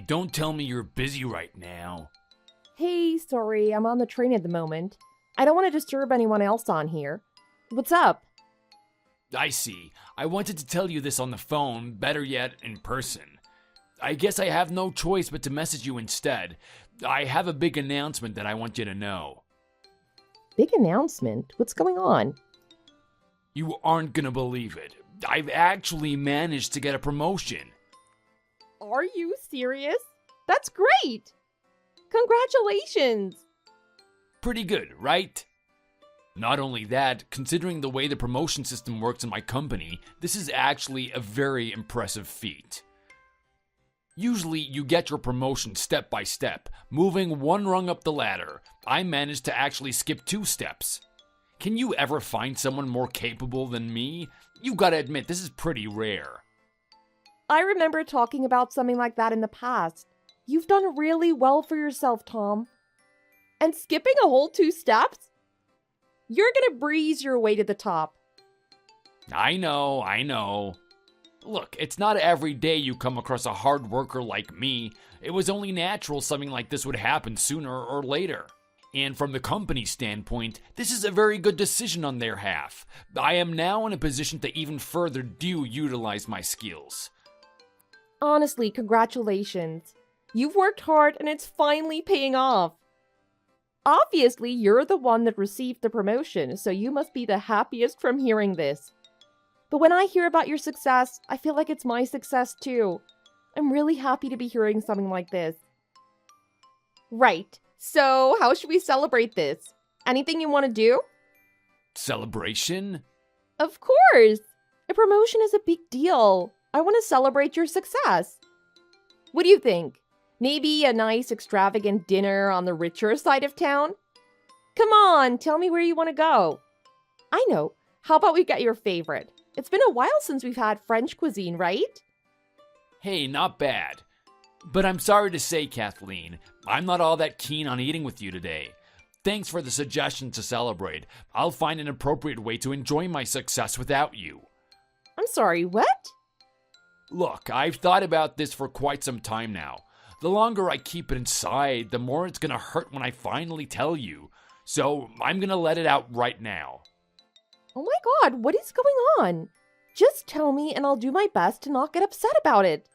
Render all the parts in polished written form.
don't tell me you're busy right now. Hey, sorry, I'm on the train at the moment. I don't want to disturb anyone else on here. What's up? I see. I wanted to tell you this on the phone, better yet, in person. I guess I have no choice but to message you instead. I have a big announcement that I want you to know. Big announcement? What's going on? You aren't gonna believe it. I've actually managed to get a promotion. Are you serious? That's great! Congratulations! Pretty good, right? Not only that, considering the way the promotion system works in my company, this is actually a very impressive feat. Usually, you get your promotion step by step, moving one rung up the ladder. I managed to actually skip 2 steps. Can you ever find someone more capable than me? You gotta admit, this is pretty rare. I remember talking about something like that in the past. You've done really well for yourself, Tom. And skipping a whole 2 steps? You're gonna breeze your way to the top. I know. Look, it's not every day you come across a hard worker like me. It was only natural something like this would happen sooner or later. And from the company's standpoint, this is a very good decision on their half. I am now in a position to even further utilize my skills. Honestly, congratulations. You've worked hard and it's finally paying off. Obviously, you're the one that received the promotion, so you must be the happiest from hearing this. But when I hear about your success, I feel like it's my success too. I'm really happy to be hearing something like this. Right, so how should we celebrate this? Anything you want to do? Celebration? Of course! A promotion is a big deal. I want to celebrate your success. What do you think? Maybe a nice extravagant dinner on the richer side of town? Come on, tell me where you want to go. I know. How about we get your favorite? It's been a while since we've had French cuisine, right? Hey, not bad. But I'm sorry to say, Kathleen, I'm not all that keen on eating with you today. Thanks for the suggestion to celebrate. I'll find an appropriate way to enjoy my success without you. I'm sorry, what? Look, I've thought about this for quite some time now. The longer I keep it inside, the more it's gonna hurt when I finally tell you. So I'm gonna let it out right now. Oh my god, what is going on? Just tell me and I'll do my best to not get upset about it.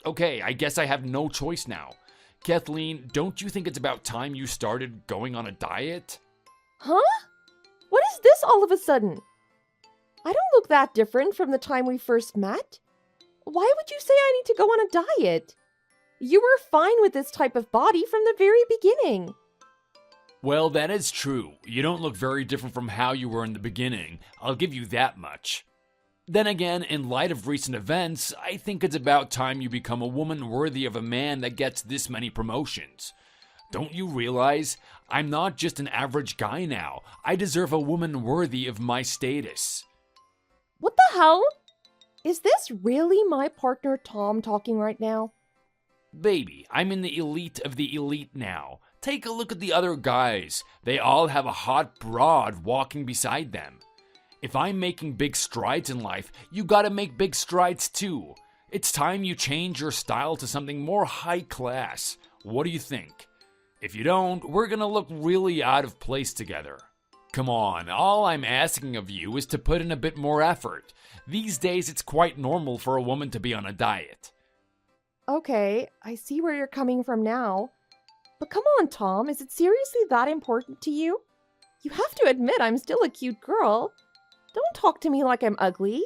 Okay, I guess I have no choice now. Kathleen, don't you think it's about time you started going on a diet? Huh? What is this all of a sudden? I don't look that different from the time we first met. Why would you say I need to go on a diet? You were fine with this type of body from the very beginning. Well, that is true. You don't look very different from how you were in the beginning. I'll give you that much. Then again, in light of recent events, I think it's about time you become a woman worthy of a man that gets this many promotions. Don't you realize? I'm not just an average guy now. I deserve a woman worthy of my status. What the hell? Is this really my partner Tom talking right now? Baby, I'm in the elite of the elite now. Take a look at the other guys. They all have a hot broad walking beside them. If I'm making big strides in life, you gotta make big strides too. It's time you change your style to something more high class. What do you think? If you don't, we're gonna look really out of place together. Come on, all I'm asking of you is to put in a bit more effort. These days, it's quite normal for a woman to be on a diet. Okay, I see where you're coming from now. But come on, Tom, is it seriously that important to you? You have to admit I'm still a cute girl. Don't talk to me like I'm ugly.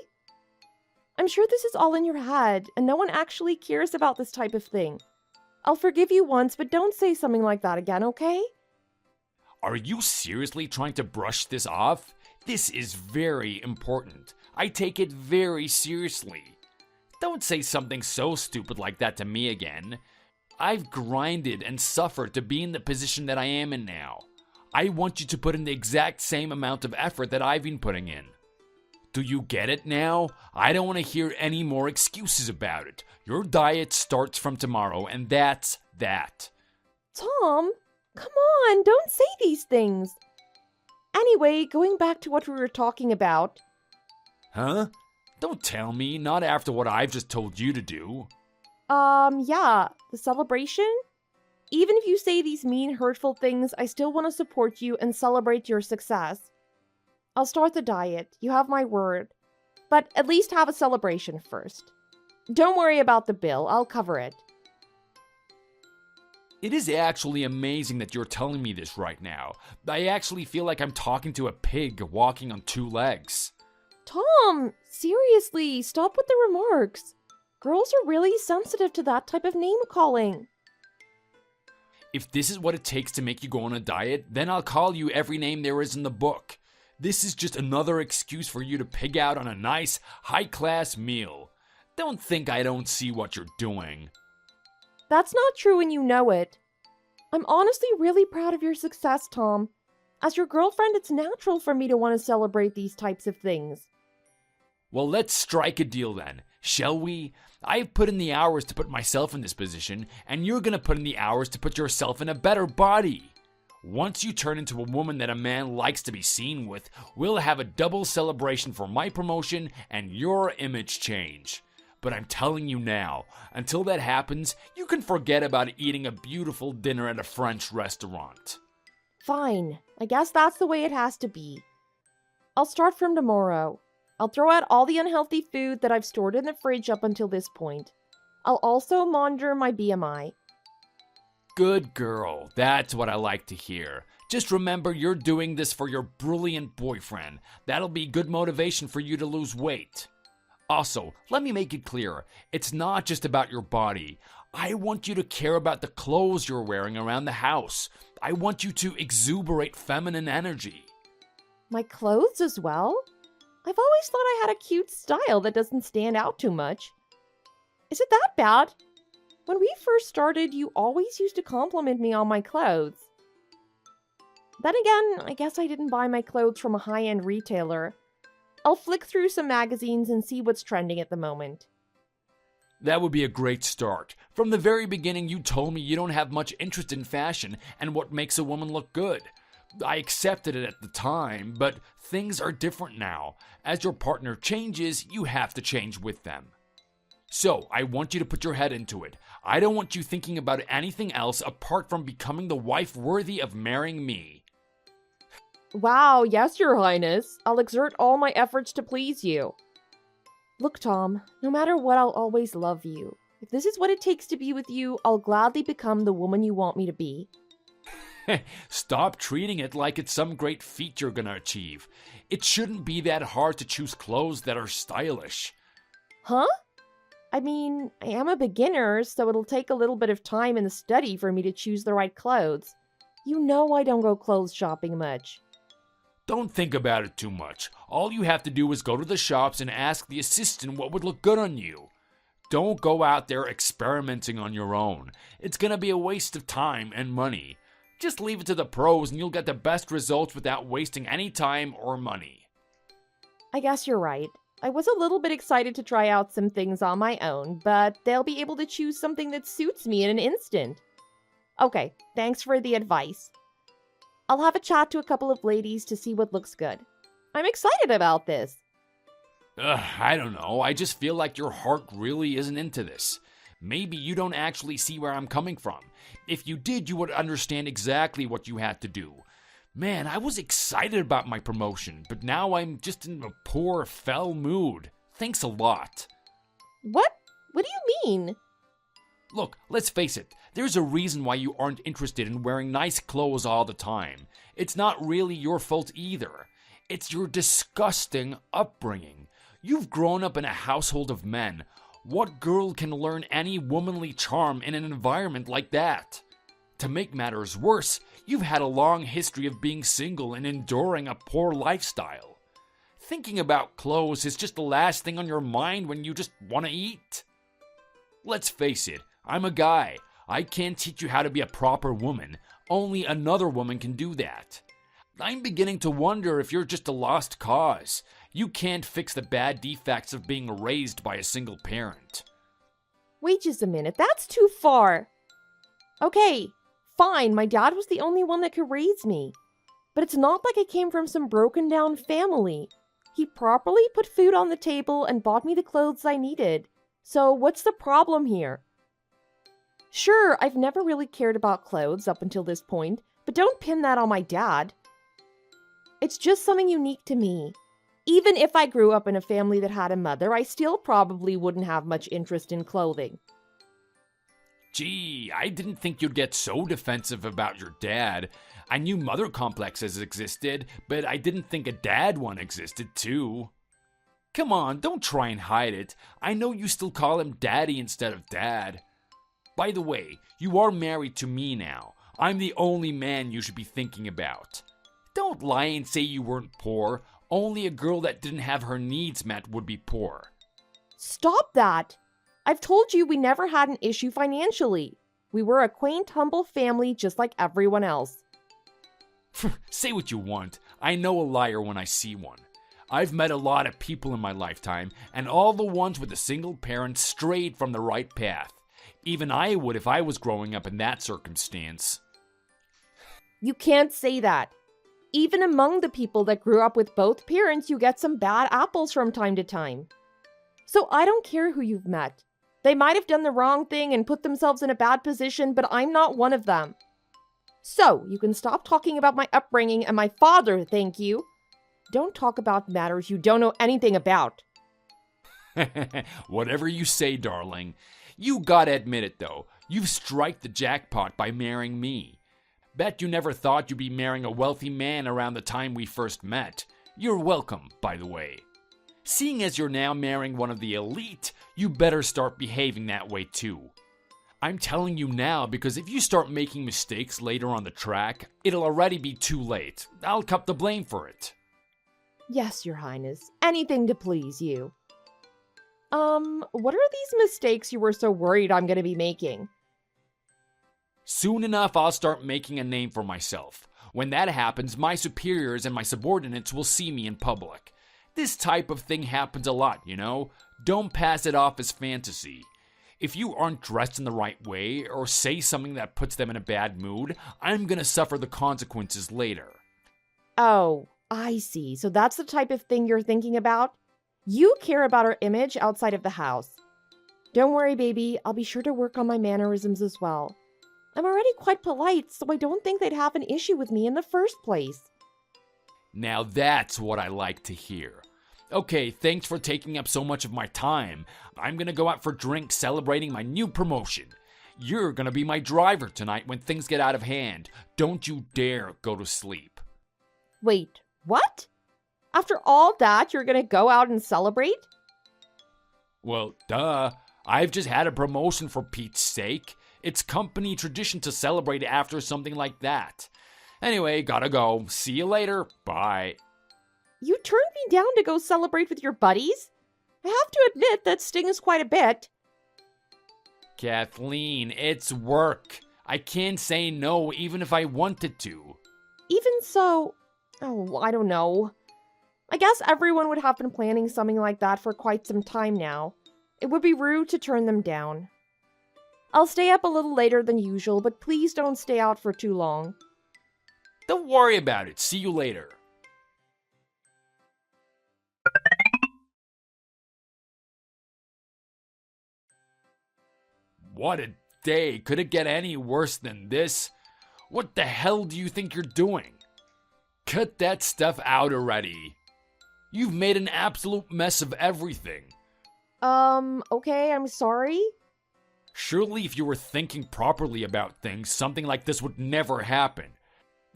I'm sure this is all in your head, and no one actually cares about this type of thing. I'll forgive you once, but don't say something like that again, okay? Are you seriously trying to brush this off? This is very important. I take it very seriously. Don't say something so stupid like that to me again. I've grinded and suffered to be in the position that I am in now. I want you to put in the exact same amount of effort that I've been putting in. Do you get it now? I don't want to hear any more excuses about it. Your diet starts from tomorrow, and that's that. Tom, come on, don't say these things. Anyway, going back to what we were talking about. Huh? Don't tell me, not after what I've just told you to do. Yeah, the celebration? Even if you say these mean, hurtful things, I still want to support you and celebrate your success. I'll start the diet, you have my word. But at least have a celebration first. Don't worry about the bill, I'll cover it. It is actually amazing that you're telling me this right now. I actually feel like I'm talking to a pig walking on two legs. Tom, seriously, stop with the remarks. Girls are really sensitive to that type of name-calling. If this is what it takes to make you go on a diet, then I'll call you every name there is in the book. This is just another excuse for you to pig out on a nice, high-class meal. Don't think I don't see what you're doing. That's not true and you know it. I'm honestly really proud of your success, Tom. As your girlfriend, it's natural for me to want to celebrate these types of things. Well, let's strike a deal then, shall we? I've put in the hours to put myself in this position, and you're gonna put in the hours to put yourself in a better body. Once you turn into a woman that a man likes to be seen with, we'll have a double celebration for my promotion and your image change. But I'm telling you now, until that happens, you can forget about eating a beautiful dinner at a French restaurant. Fine, I guess that's the way it has to be. I'll start from tomorrow. I'll throw out all the unhealthy food that I've stored in the fridge up until this point. I'll also monitor my BMI. Good girl, that's what I like to hear. Just remember you're doing this for your brilliant boyfriend. That'll be good motivation for you to lose weight. Also, let me make it clear, it's not just about your body. I want you to care about the clothes you're wearing around the house. I want you to exuberate feminine energy. My clothes as well? I've always thought I had a cute style that doesn't stand out too much. Is it that bad? When we first started, you always used to compliment me on my clothes. Then again, I guess I didn't buy my clothes from a high-end retailer. I'll flick through some magazines and see what's trending at the moment. That would be a great start. From the very beginning, you told me you don't have much interest in fashion and what makes a woman look good. I accepted it at the time, but things are different now. As your partner changes, you have to change with them. So, I want you to put your head into it. I don't want you thinking about anything else apart from becoming the wife worthy of marrying me. Wow, yes, Your Highness. I'll exert all my efforts to please you. Look, Tom, no matter what, I'll always love you. If this is what it takes to be with you, I'll gladly become the woman you want me to be. Stop treating it like it's some great feat you're gonna achieve. It shouldn't be that hard to choose clothes that are stylish. Huh? I mean, I am a beginner, so it'll take a little bit of time in the study for me to choose the right clothes. You know I don't go clothes shopping much. Don't think about it too much. All you have to do is go to the shops and ask the assistant what would look good on you. Don't go out there experimenting on your own. It's gonna be a waste of time and money. Just leave it to the pros and you'll get the best results without wasting any time or money. I guess you're right. I was a little bit excited to try out some things on my own, but they'll be able to choose something that suits me in an instant. Okay, thanks for the advice. I'll have a chat to a couple of ladies to see what looks good. I'm excited about this. I don't know. I just feel like your heart really isn't into this. Maybe you don't actually see where I'm coming from. If you did, you would understand exactly what you had to do. Man, I was excited about my promotion, but now I'm just in a poor, fell mood. Thanks a lot. What? What do you mean? Look, let's face it. There's a reason why you aren't interested in wearing nice clothes all the time. It's not really your fault either. It's your disgusting upbringing. You've grown up in a household of men. What girl can learn any womanly charm in an environment like that? To make matters worse, you've had a long history of being single and enduring a poor lifestyle. Thinking about clothes is just the last thing on your mind when you just want to eat. Let's face it, I'm a guy. I can't teach you how to be a proper woman. Only another woman can do that. I'm beginning to wonder if you're just a lost cause. You can't fix the bad defects of being raised by a single parent. Wait just a minute, that's too far. Okay, fine, my dad was the only one that could raise me. But it's not like I came from some broken down family. He properly put food on the table and bought me the clothes I needed. So what's the problem here? Sure, I've never really cared about clothes up until this point, but don't pin that on my dad. It's just something unique to me. Even if I grew up in a family that had a mother, I still probably wouldn't have much interest in clothing. Gee, I didn't think you'd get so defensive about your dad. I knew mother complexes existed, but I didn't think a dad one existed too. Come on, don't try and hide it. I know you still call him daddy instead of dad. By the way, you are married to me now. I'm the only man you should be thinking about. Don't lie and say you weren't poor. Only a girl that didn't have her needs met would be poor. Stop that! I've told you we never had an issue financially. We were a quaint, humble family just like everyone else. Say what you want. I know a liar when I see one. I've met a lot of people in my lifetime, and all the ones with a single parent strayed from the right path. Even I would if I was growing up in that circumstance. You can't say that. Even among the people that grew up with both parents, you get some bad apples from time to time. So I don't care who you've met. They might have done the wrong thing and put themselves in a bad position, but I'm not one of them. So, you can stop talking about my upbringing and my father, thank you. Don't talk about matters you don't know anything about. Whatever you say, darling. You gotta admit it, though. You've striked the jackpot by marrying me. Bet you never thought you'd be marrying a wealthy man around the time we first met. You're welcome, by the way. Seeing as you're now marrying one of the elite, you better start behaving that way too. I'm telling you now because if you start making mistakes later on the track, it'll already be too late. I'll cut the blame for it. Yes, Your Highness. Anything to please you. What are these mistakes you were so worried I'm gonna be making? Soon enough, I'll start making a name for myself. When that happens, my superiors and my subordinates will see me in public. This type of thing happens a lot, you know? Don't pass it off as fantasy. If you aren't dressed in the right way, or say something that puts them in a bad mood, I'm gonna suffer the consequences later. Oh, I see. So that's the type of thing you're thinking about? You care about our image outside of the house. Don't worry, baby. I'll be sure to work on my mannerisms as well. I'm already quite polite, so I don't think they'd have an issue with me in the first place. Now that's what I like to hear. Okay, thanks for taking up so much of my time. I'm gonna go out for drinks celebrating my new promotion. You're gonna be my driver tonight when things get out of hand. Don't you dare go to sleep. Wait, what? After all that, you're gonna go out and celebrate? Well, duh. I've just had a promotion for Pete's sake. It's company tradition to celebrate after something like that. Anyway, gotta go. See you later. Bye. You turned me down to go celebrate with your buddies? I have to admit that stings quite a bit. Kathleen, it's work. I can't say no even if I wanted to. Even so, I don't know. I guess everyone would have been planning something like that for quite some time now. It would be rude to turn them down. I'll stay up a little later than usual, but please don't stay out for too long. Don't worry about it. See you later. What a day. Could it get any worse than this? What the hell do you think you're doing? Cut that stuff out already. You've made an absolute mess of everything. Okay, I'm sorry. Surely if you were thinking properly about things, something like this would never happen.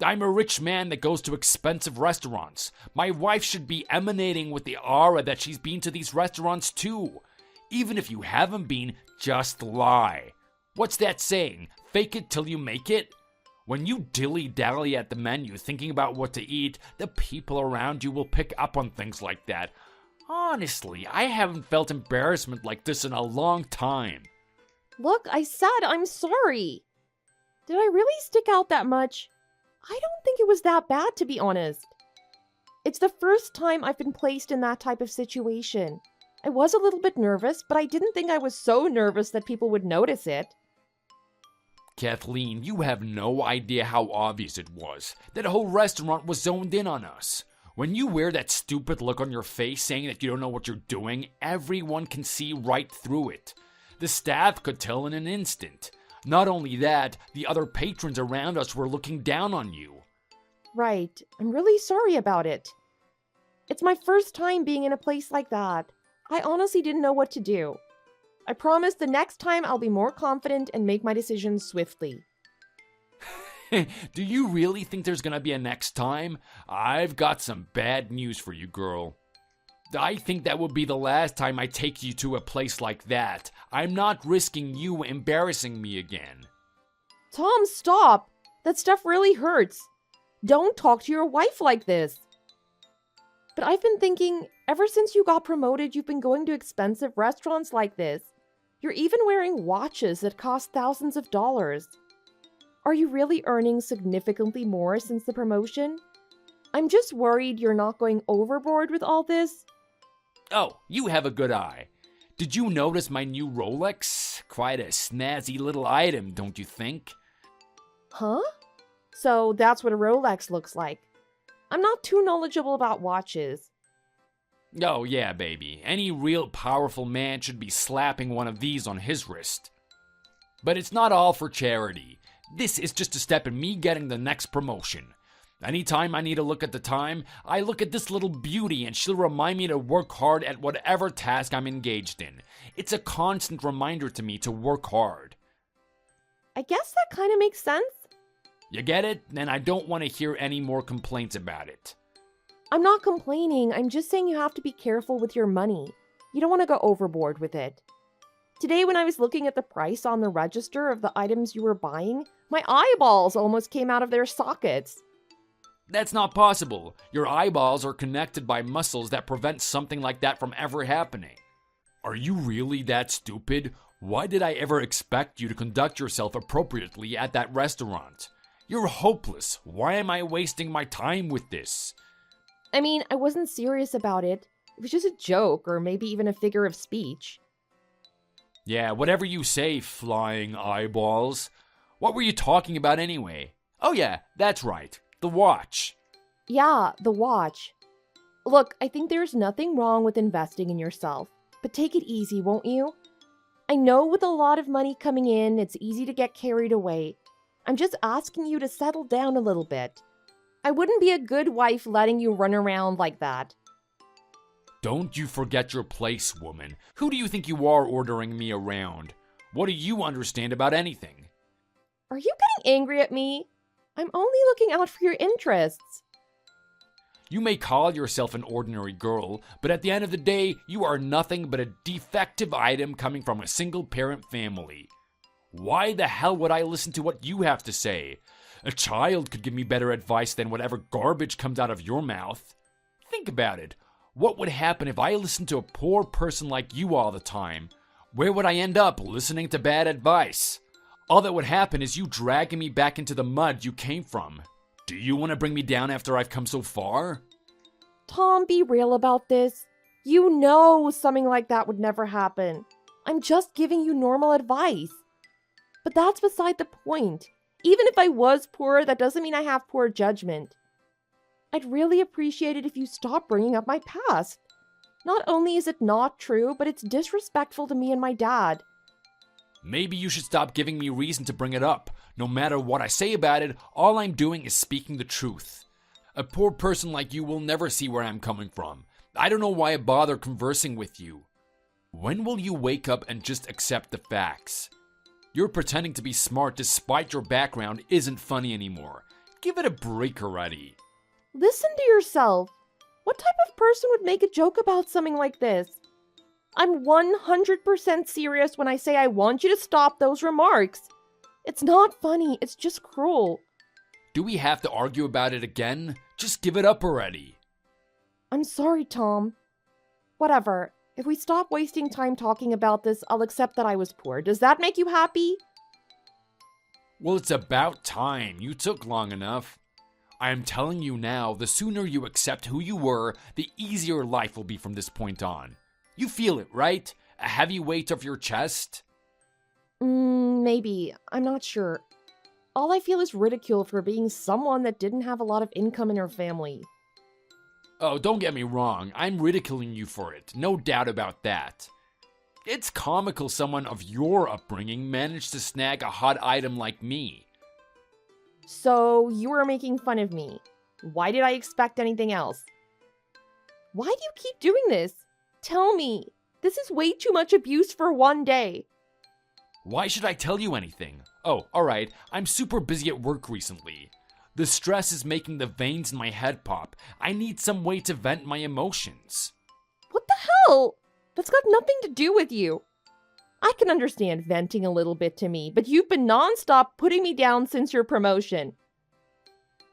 I'm a rich man that goes to expensive restaurants. My wife should be emanating with the aura that she's been to these restaurants too. Even if you haven't been, just lie. What's that saying? Fake it till you make it? When you dilly-dally at the menu thinking about what to eat, the people around you will pick up on things like that. Honestly, I haven't felt embarrassment like this in a long time. Look, I said I'm sorry. Did I really stick out that much? I don't think it was that bad, to be honest. It's the first time I've been placed in that type of situation. I was a little bit nervous, but I didn't think I was so nervous that people would notice it. Kathleen, you have no idea how obvious it was. That whole restaurant was zoned in on us. When you wear that stupid look on your face saying that you don't know what you're doing, everyone can see right through it. The staff could tell in an instant. Not only that, the other patrons around us were looking down on you. Right. I'm really sorry about it. It's my first time being in a place like that. I honestly didn't know what to do. I promise the next time I'll be more confident and make my decisions swiftly. Do you really think there's gonna be a next time? I've got some bad news for you, girl. I think that will be the last time I take you to a place like that. I'm not risking you embarrassing me again. Tom, stop! That stuff really hurts. Don't talk to your wife like this. But I've been thinking, ever since you got promoted, you've been going to expensive restaurants like this. You're even wearing watches that cost thousands of dollars. Are you really earning significantly more since the promotion? I'm just worried you're not going overboard with all this. Oh, you have a good eye. Did you notice my new Rolex? Quite a snazzy little item, don't you think? Huh? So that's what a Rolex looks like. I'm not too knowledgeable about watches. Oh yeah, baby. Any real powerful man should be slapping one of these on his wrist. But it's not all for charity. This is just a step in me getting the next promotion. Anytime I need to look at the time, I look at this little beauty and she'll remind me to work hard at whatever task I'm engaged in. It's a constant reminder to me to work hard. I guess that kind of makes sense. You get it? Then I don't want to hear any more complaints about it. I'm not complaining, I'm just saying you have to be careful with your money. You don't want to go overboard with it. Today when I was looking at the price on the register of the items you were buying, my eyeballs almost came out of their sockets. That's not possible. Your eyeballs are connected by muscles that prevent something like that from ever happening. Are you really that stupid? Why did I ever expect you to conduct yourself appropriately at that restaurant? You're hopeless. Why am I wasting my time with this? I mean, I wasn't serious about it. It was just a joke, or maybe even a figure of speech. Yeah, whatever you say, flying eyeballs. What were you talking about anyway? Oh yeah, that's right. The watch. Yeah, the watch. Look, I think there's nothing wrong with investing in yourself, but take it easy, won't you? I know with a lot of money coming in, it's easy to get carried away. I'm just asking you to settle down a little bit. I wouldn't be a good wife letting you run around like that. Don't you forget your place, woman. Who do you think you are ordering me around? What do you understand about anything? Are you getting angry at me? I'm only looking out for your interests. You may call yourself an ordinary girl, but at the end of the day, you are nothing but a defective item coming from a single-parent family. Why the hell would I listen to what you have to say? A child could give me better advice than whatever garbage comes out of your mouth. Think about it. What would happen if I listened to a poor person like you all the time? Where would I end up listening to bad advice? All that would happen is you dragging me back into the mud you came from. Do you want to bring me down after I've come so far? Tom, be real about this. You know something like that would never happen. I'm just giving you normal advice. But that's beside the point. Even if I was poor, that doesn't mean I have poor judgment. I'd really appreciate it if you stop bringing up my past. Not only is it not true, but it's disrespectful to me and my dad. Maybe you should stop giving me reason to bring it up. No matter what I say about it, all I'm doing is speaking the truth. A poor person like you will never see where I'm coming from. I don't know why I bother conversing with you. When will you wake up and just accept the facts? You're pretending to be smart despite your background isn't funny anymore. Give it a break already. Listen to yourself. What type of person would make a joke about something like this? I'm 100% serious when I say I want you to stop those remarks. It's not funny, it's just cruel. Do we have to argue about it again? Just give it up already. I'm sorry, Tom. Whatever. If we stop wasting time talking about this, I'll accept that I was poor. Does that make you happy? Well, it's about time. You took long enough. I am telling you now, the sooner you accept who you were, the easier life will be from this point on. You feel it, right? A heavy weight off your chest? Maybe. I'm not sure. All I feel is ridicule for being someone that didn't have a lot of income in her family. Oh, don't get me wrong. I'm ridiculing you for it. No doubt about that. It's comical someone of your upbringing managed to snag a hot item like me. So, you were making fun of me. Why did I expect anything else? Why do you keep doing this? Tell me. This is way too much abuse for one day. Why should I tell you anything? Oh, alright, I'm super busy at work recently. The stress is making the veins in my head pop. I need some way to vent my emotions. What the hell? That's got nothing to do with you. I can understand venting a little bit to me, but you've been nonstop putting me down since your promotion.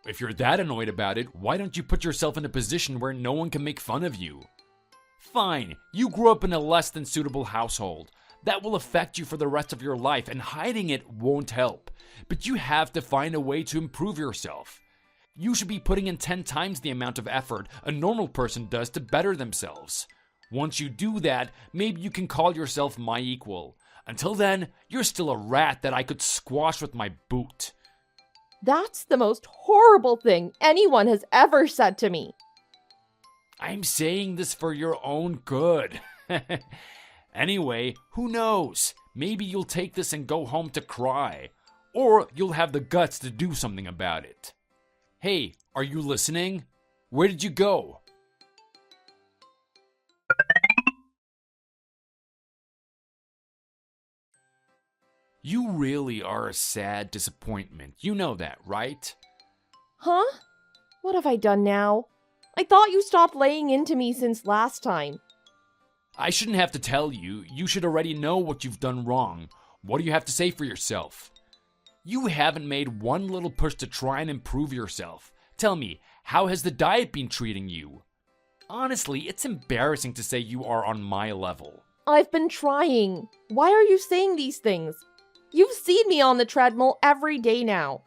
If you're that annoyed about it, why don't you put yourself in a position where no one can make fun of you? Fine, you grew up in a less than suitable household. That will affect you for the rest of your life, and hiding it won't help. But you have to find a way to improve yourself. You should be putting in 10 times the amount of effort a normal person does to better themselves. Once you do that, maybe you can call yourself my equal. Until then, you're still a rat that I could squash with my boot. That's the most horrible thing anyone has ever said to me. I'm saying this for your own good. Anyway, who knows? Maybe you'll take this and go home to cry. Or you'll have the guts to do something about it. Hey, are you listening? Where did you go? You really are a sad disappointment. You know that, right? Huh? What have I done now? I thought you stopped laying into me since last time. I shouldn't have to tell you. You should already know what you've done wrong. What do you have to say for yourself? You haven't made one little push to try and improve yourself. Tell me, how has the diet been treating you? Honestly, it's embarrassing to say you are on my level. I've been trying. Why are you saying these things? You've seen me on the treadmill every day now.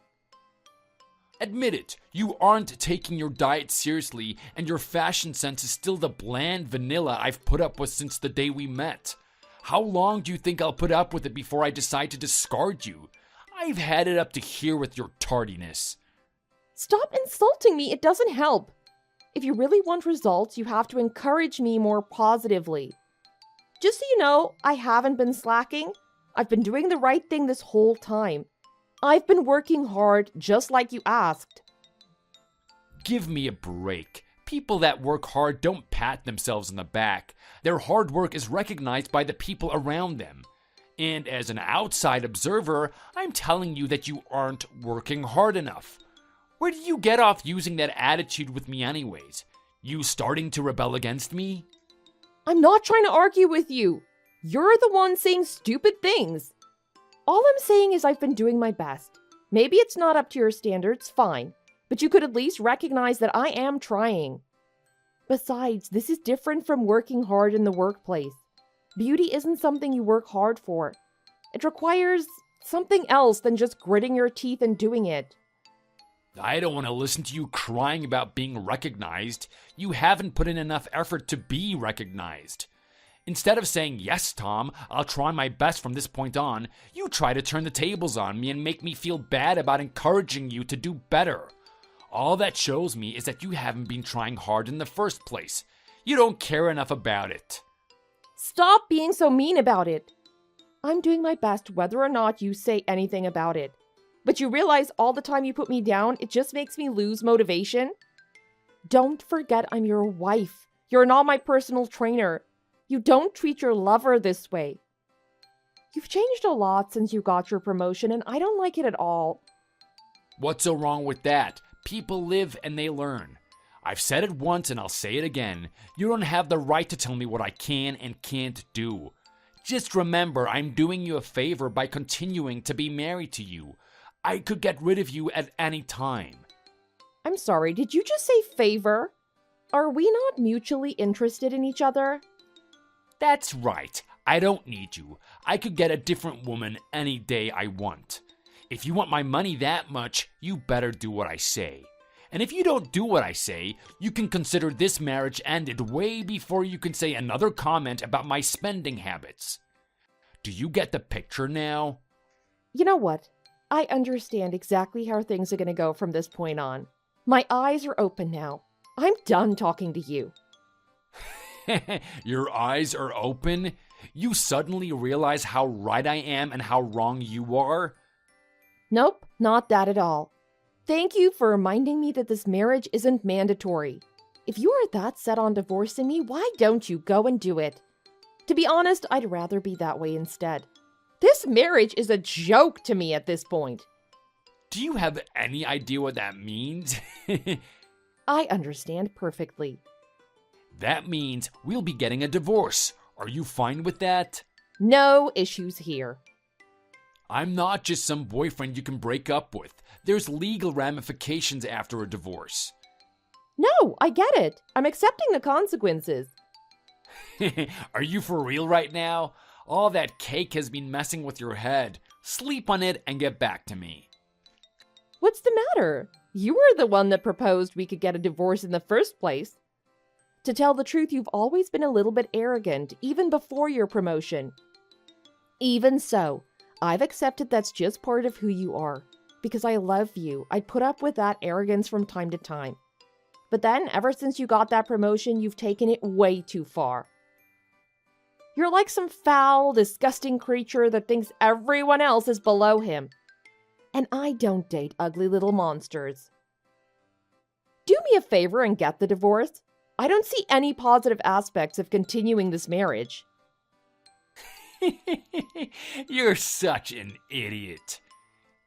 Admit it, you aren't taking your diet seriously, and your fashion sense is still the bland vanilla I've put up with since the day we met. How long do you think I'll put up with it before I decide to discard you? I've had it up to here with your tardiness. Stop insulting me, it doesn't help. If you really want results, you have to encourage me more positively. Just so you know, I haven't been slacking. I've been doing the right thing this whole time. I've been working hard, just like you asked. Give me a break. People that work hard don't pat themselves on the back. Their hard work is recognized by the people around them. And as an outside observer, I'm telling you that you aren't working hard enough. Where did you get off using that attitude with me anyways? You starting to rebel against me? I'm not trying to argue with you. You're the one saying stupid things. All I'm saying is I've been doing my best. Maybe it's not up to your standards, fine. But you could at least recognize that I am trying. Besides, this is different from working hard in the workplace. Beauty isn't something you work hard for. It requires something else than just gritting your teeth and doing it. I don't want to listen to you crying about being recognized. You haven't put in enough effort to be recognized. Instead of saying, yes, Tom, I'll try my best from this point on, you try to turn the tables on me and make me feel bad about encouraging you to do better. All that shows me is that you haven't been trying hard in the first place. You don't care enough about it. Stop being so mean about it. I'm doing my best whether or not you say anything about it. But you realize all the time you put me down, it just makes me lose motivation? Don't forget I'm your wife. You're not my personal trainer. You don't treat your lover this way. You've changed a lot since you got your promotion, and I don't like it at all. What's so wrong with that? People live and they learn. I've said it once and I'll say it again. You don't have the right to tell me what I can and can't do. Just remember, I'm doing you a favor by continuing to be married to you. I could get rid of you at any time. I'm sorry, did you just say favor? Are we not mutually interested in each other? That's right. I don't need you. I could get a different woman any day I want. If you want my money that much, you better do what I say. And if you don't do what I say, you can consider this marriage ended way before you can say another comment about my spending habits. Do you get the picture now? You know what? I understand exactly how things are going to go from this point on. My eyes are open now. I'm done talking to you. Your eyes are open? You suddenly realize how right I am and how wrong you are? Nope, not that at all. Thank you for reminding me that this marriage isn't mandatory. If you are that set on divorcing me, why don't you go and do it? To be honest, I'd rather be that way instead. This marriage is a joke to me at this point. Do you have any idea what that means? I understand perfectly. That means we'll be getting a divorce. Are you fine with that? No issues here. I'm not just some boyfriend you can break up with. There's legal ramifications after a divorce. No, I get it. I'm accepting the consequences. Are you for real right now? All that cake has been messing with your head. Sleep on it and get back to me. What's the matter? You were the one that proposed we could get a divorce in the first place. To tell the truth, you've always been a little bit arrogant, even before your promotion. Even so, I've accepted that's just part of who you are. Because I love you, I'd put up with that arrogance from time to time. But then, ever since you got that promotion, you've taken it way too far. You're like some foul, disgusting creature that thinks everyone else is below him. And I don't date ugly little monsters. Do me a favor and get the divorce. I don't see any positive aspects of continuing this marriage. You're such an idiot.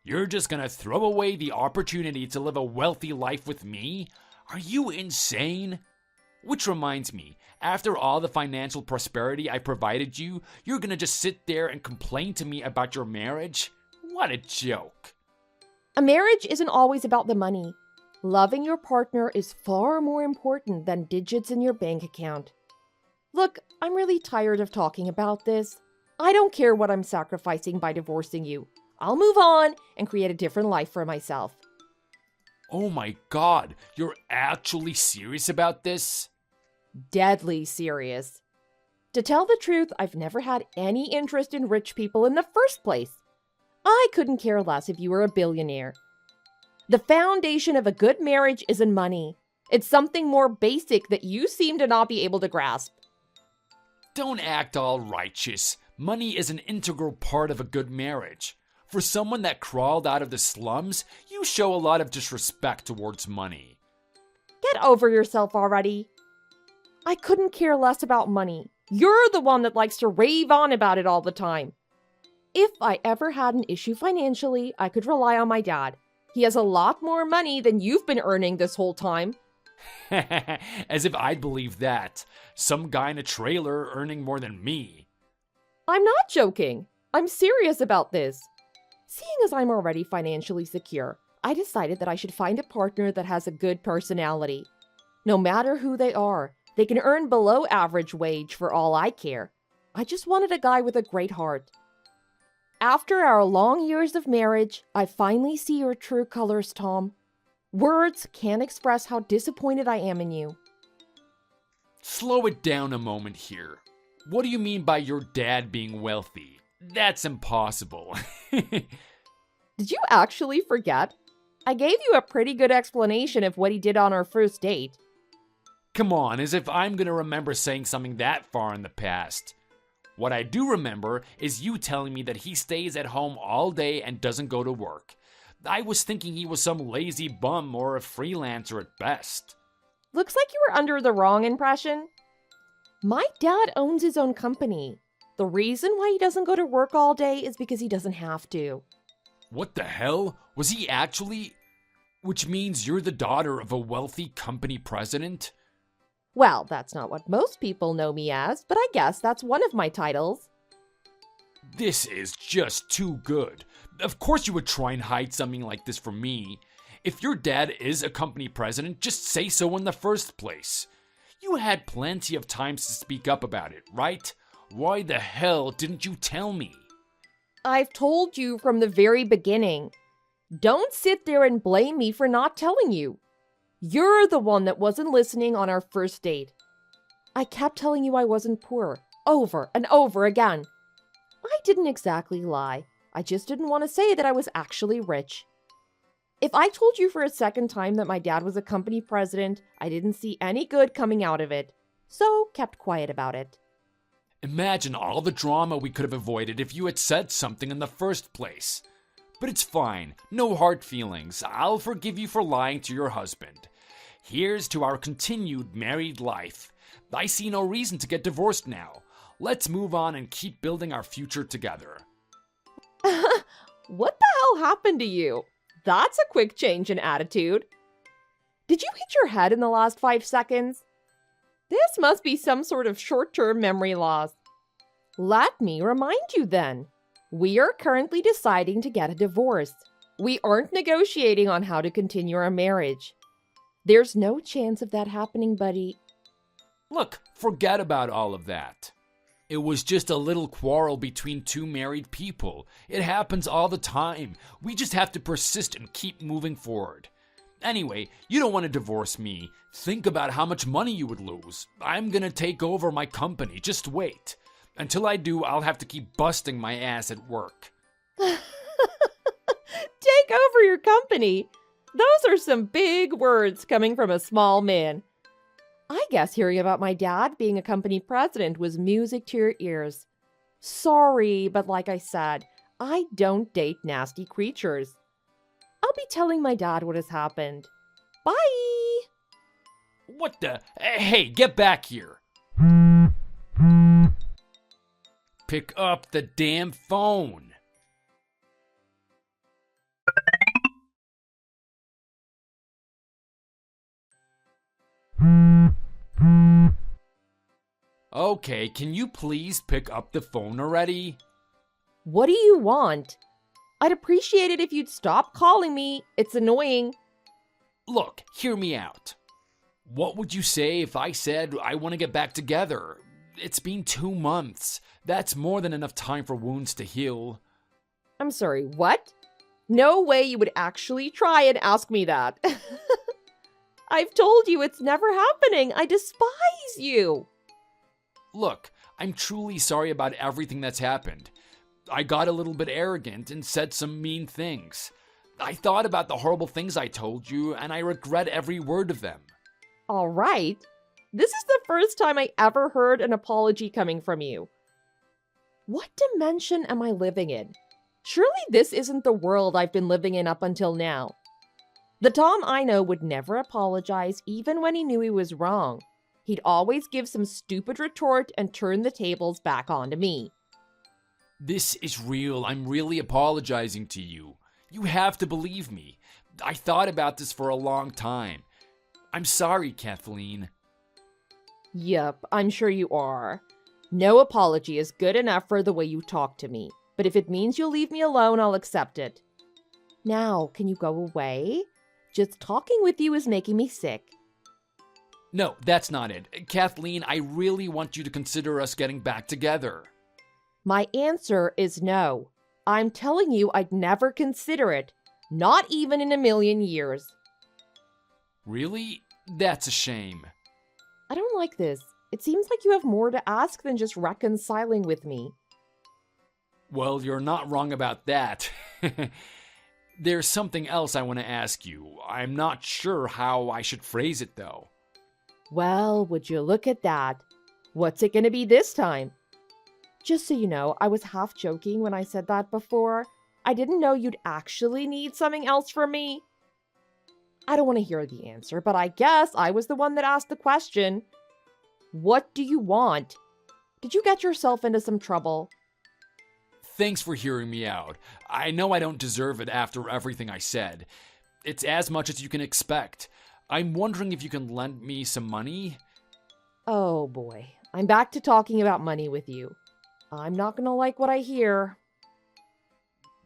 You're just gonna throw away the opportunity to live a wealthy life with me? Are you insane? Which reminds me, after all the financial prosperity I provided you, you're gonna just sit there and complain to me about your marriage? What a joke. A marriage isn't always about the money. Loving your partner is far more important than digits in your bank account. Look, I'm really tired of talking about this. I don't care what I'm sacrificing by divorcing you. I'll move on and create a different life for myself. Oh my god, you're actually serious about this? Deadly serious. To tell the truth, I've never had any interest in rich people in the first place. I couldn't care less if you were a billionaire. The foundation of a good marriage isn't money. It's something more basic that you seem to not be able to grasp. Don't act all righteous. Money is an integral part of a good marriage. For someone that crawled out of the slums, you show a lot of disrespect towards money. Get over yourself already. I couldn't care less about money. You're the one that likes to rave on about it all the time. If I ever had an issue financially, I could rely on my dad. He has a lot more money than you've been earning this whole time. As if I'd believe that. Some guy in a trailer earning more than me. I'm not joking. I'm serious about this. Seeing as I'm already financially secure, I decided that I should find a partner that has a good personality. No matter who they are, they can earn below average wage for all I care. I just wanted a guy with a great heart. After our long years of marriage, I finally see your true colors, Tom. Words can't express how disappointed I am in you. Slow it down a moment here. What do you mean by your dad being wealthy? That's impossible. Did you actually forget? I gave you a pretty good explanation of what he did on our first date. Come on, as if I'm gonna remember saying something that far in the past. What I do remember is you telling me that he stays at home all day and doesn't go to work. I was thinking he was some lazy bum or a freelancer at best. Looks like you were under the wrong impression. My dad owns his own company. The reason why he doesn't go to work all day is because he doesn't have to. What the hell? Was he actually? Which means you're the daughter of a wealthy company president? Well, that's not what most people know me as, but I guess that's one of my titles. This is just too good. Of course you would try and hide something like this from me. If your dad is a company president, just say so in the first place. You had plenty of times to speak up about it, right? Why the hell didn't you tell me? I've told you from the very beginning. Don't sit there and blame me for not telling you. You're the one that wasn't listening on our first date. I kept telling you I wasn't poor, over and over again. I didn't exactly lie. I just didn't want to say that I was actually rich. If I told you for a second time that my dad was a company president, I didn't see any good coming out of it, so kept quiet about it. Imagine all the drama we could have avoided if you had said something in the first place. But it's fine, no hard feelings. I'll forgive you for lying to your husband. Here's to our continued married life. I see no reason to get divorced now. Let's move on and keep building our future together. What the hell happened to you? That's a quick change in attitude. Did you hit your head in the last 5 seconds? This must be some sort of short-term memory loss. Let me remind you then. We are currently deciding to get a divorce. We aren't negotiating on how to continue our marriage. There's no chance of that happening, buddy. Look, forget about all of that. It was just a little quarrel between two married people. It happens all the time. We just have to persist and keep moving forward. Anyway, you don't want to divorce me. Think about how much money you would lose. I'm gonna take over my company. Just wait. Until I do, I'll have to keep busting my ass at work. Take over your company? Those are some big words coming from a small man. I guess hearing about my dad being a company president was music to your ears. Sorry, but like I said, I don't date nasty creatures. I'll be telling my dad what has happened. Bye! What the? Hey, get back here. Pick up the damn phone. Okay, can you please pick up the phone already? What do you want? I'd appreciate it if you'd stop calling me. It's annoying. Look, hear me out. What would you say if I said I want to get back together? It's been 2 months. That's more than enough time for wounds to heal. I'm sorry, what? No way you would actually try and ask me that. I've told you it's never happening. I despise you. Look, I'm truly sorry about everything that's happened. I got a little bit arrogant and said some mean things. I thought about the horrible things I told you, and I regret every word of them. All right. This is the first time I ever heard an apology coming from you. What dimension am I living in? Surely this isn't the world I've been living in up until now. The Tom I know would never apologize even when he knew he was wrong. He'd always give some stupid retort and turn the tables back onto me. This is real. I'm really apologizing to you. You have to believe me. I thought about this for a long time. I'm sorry, Kathleen. Yup, I'm sure you are. No apology is good enough for the way you talk to me. But if it means you'll leave me alone, I'll accept it. Now, can you go away? Just talking with you is making me sick. No, that's not it. Kathleen, I really want you to consider us getting back together. My answer is no. I'm telling you I'd never consider it. Not even in a million years. Really? That's a shame. I don't like this. It seems like you have more to ask than just reconciling with me. Well, you're not wrong about that. There's something else I want to ask you. I'm not sure how I should phrase it, though. Well, would you look at that? What's it going to be this time? Just so you know, I was half joking when I said that before. I didn't know you'd actually need something else from me. I don't want to hear the answer, but I guess I was the one that asked the question. What do you want? Did you get yourself into some trouble? Thanks for hearing me out. I know I don't deserve it after everything I said. It's as much as you can expect. I'm wondering if you can lend me some money? Oh boy, I'm back to talking about money with you. I'm not gonna like what I hear.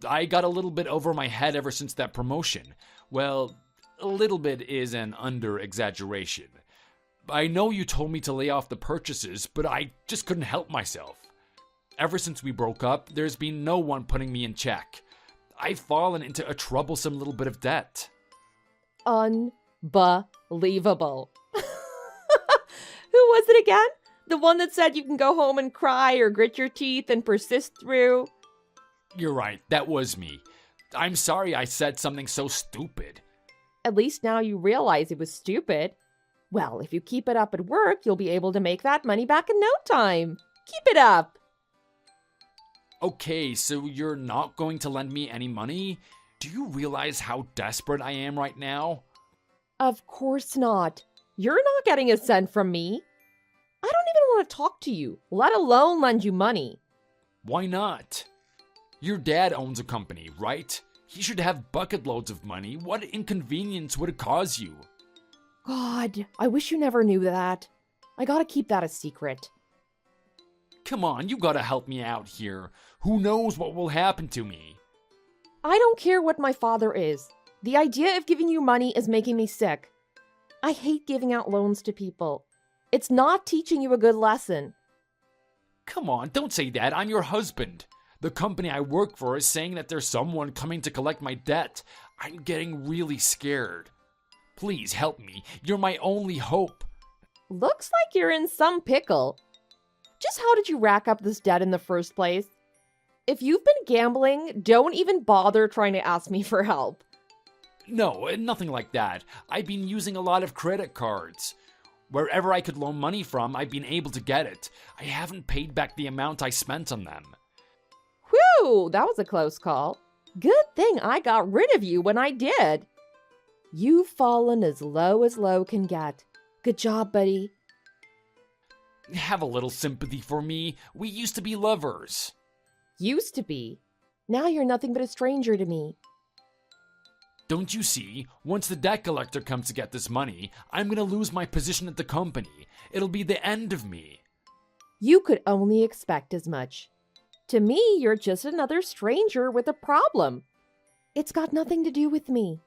I got a little bit over my head ever since that promotion. Well, a little bit is an under-exaggeration. I know you told me to lay off the purchases, but I just couldn't help myself. Ever since we broke up, there's been no one putting me in check. I've fallen into a troublesome little bit of debt. Unbelievable. Who was it again? The one that said you can go home and cry or grit your teeth and persist through? You're right, that was me. I'm sorry I said something so stupid. At least now you realize it was stupid. Well, if you keep it up at work, you'll be able to make that money back in no time. Keep it up. Okay, so you're not going to lend me any money? Do you realize how desperate I am right now? Of course not. You're not getting a cent from me. I don't even want to talk to you, let alone lend you money. Why not? Your dad owns a company, right? He should have bucket loads of money. What inconvenience would it cause you? God, I wish you never knew that. I gotta keep that a secret. Come on, you gotta help me out here. Who knows what will happen to me? I don't care what my father is. The idea of giving you money is making me sick. I hate giving out loans to people. It's not teaching you a good lesson. Come on, don't say that. I'm your husband. The company I work for is saying that there's someone coming to collect my debt. I'm getting really scared. Please help me. You're my only hope. Looks like you're in some pickle. Just how did you rack up this debt in the first place? If you've been gambling, don't even bother trying to ask me for help. No, nothing like that. I've been using a lot of credit cards. Wherever I could loan money from, I've been able to get it. I haven't paid back the amount I spent on them. Whew, that was a close call. Good thing I got rid of you when I did. You've fallen as low can get. Good job, buddy. Have a little sympathy for me. We used to be lovers. Used to be. Now you're nothing but a stranger to me. Don't you see? Once the debt collector comes to get this money, I'm gonna lose my position at the company. It'll be the end of me. You could only expect as much. To me, you're just another stranger with a problem. It's got nothing to do with me.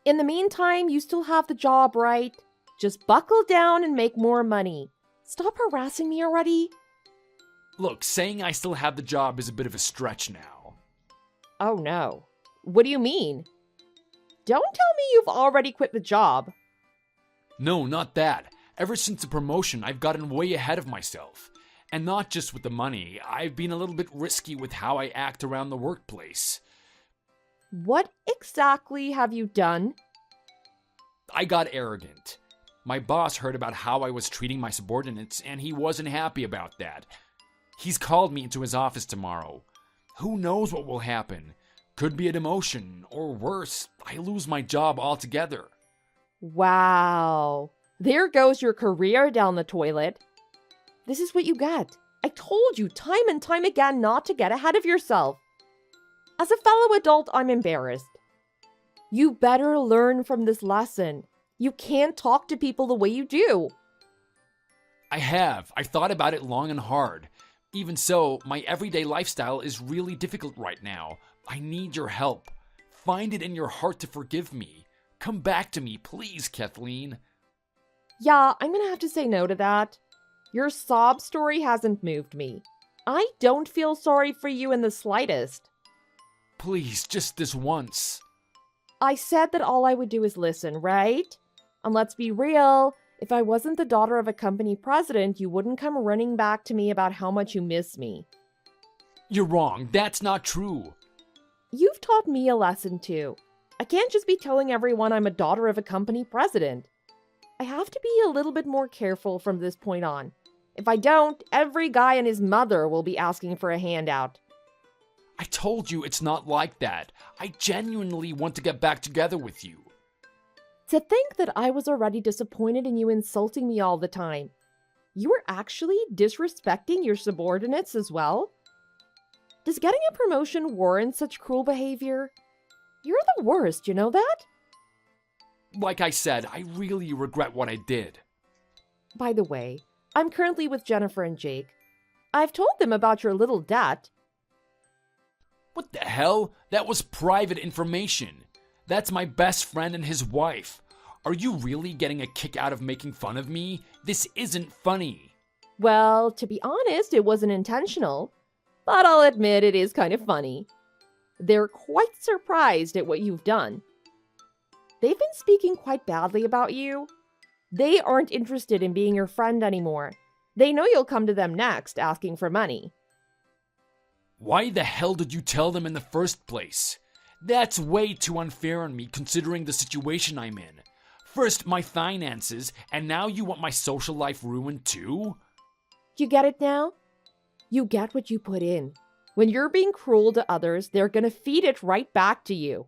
In the meantime, you still have the job, right? Just buckle down and make more money. Stop harassing me already. Look, saying I still have the job is a bit of a stretch now. Oh no. What do you mean? Don't tell me you've already quit the job. No, not that. Ever since the promotion, I've gotten way ahead of myself. And not just with the money, I've been a little bit risky with how I act around the workplace. What exactly have you done? I got arrogant. My boss heard about how I was treating my subordinates, and he wasn't happy about that. He's called me into his office tomorrow. Who knows what will happen? Could be a demotion, or worse, I lose my job altogether. Wow. There goes your career down the toilet. This is what you get. I told you time and time again not to get ahead of yourself. As a fellow adult, I'm embarrassed. You better learn from this lesson. You can't talk to people the way you do. I have. I've thought about it long and hard. Even so, my everyday lifestyle is really difficult right now. I need your help. Find it in your heart to forgive me. Come back to me, please, Kathleen. Yeah, I'm gonna have to say no to that. Your sob story hasn't moved me. I don't feel sorry for you in the slightest. Please, just this once. I said that all I would do is listen, right? And let's be real, if I wasn't the daughter of a company president, you wouldn't come running back to me about how much you miss me. You're wrong. That's not true. You've taught me a lesson too. I can't just be telling everyone I'm a daughter of a company president. I have to be a little bit more careful from this point on. If I don't, every guy and his mother will be asking for a handout. I told you it's not like that. I genuinely want to get back together with you. To think that I was already disappointed in you insulting me all the time. You were actually disrespecting your subordinates as well? Does getting a promotion warrant such cruel behavior? You're the worst, you know that? Like I said, I really regret what I did. By the way, I'm currently with Jennifer and Jake. I've told them about your little debt. What the hell? That was private information. That's my best friend and his wife. Are you really getting a kick out of making fun of me? This isn't funny. Well, to be honest, it wasn't intentional. But I'll admit it is kind of funny. They're quite surprised at what you've done. They've been speaking quite badly about you. They aren't interested in being your friend anymore. They know you'll come to them next, asking for money. Why the hell did you tell them in the first place? That's way too unfair on me considering the situation I'm in. First my finances, and now you want my social life ruined too? You get it now? You get what you put in. When you're being cruel to others, they're gonna feed it right back to you.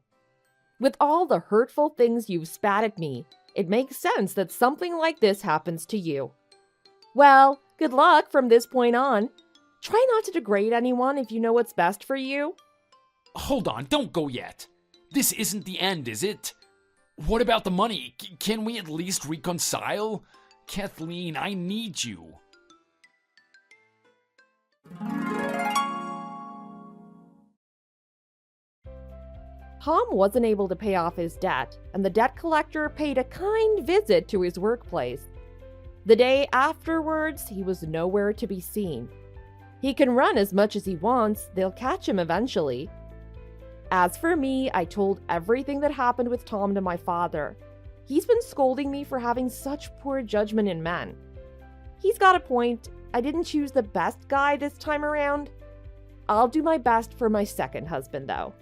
With all the hurtful things you've spat at me, it makes sense that something like this happens to you. Well, good luck from this point on. Try not to degrade anyone if you know what's best for you. Hold on, don't go yet. This isn't the end, is it? What about the money? Can we at least reconcile? Kathleen, I need you. Tom wasn't able to pay off his debt, and the debt collector paid a kind visit to his workplace. The day afterwards, he was nowhere to be seen. He can run as much as he wants, they'll catch him eventually. As for me, I told everything that happened with Tom to my father. He's been scolding me for having such poor judgment in men. He's got a point. I didn't choose the best guy this time around. I'll do my best for my second husband, though.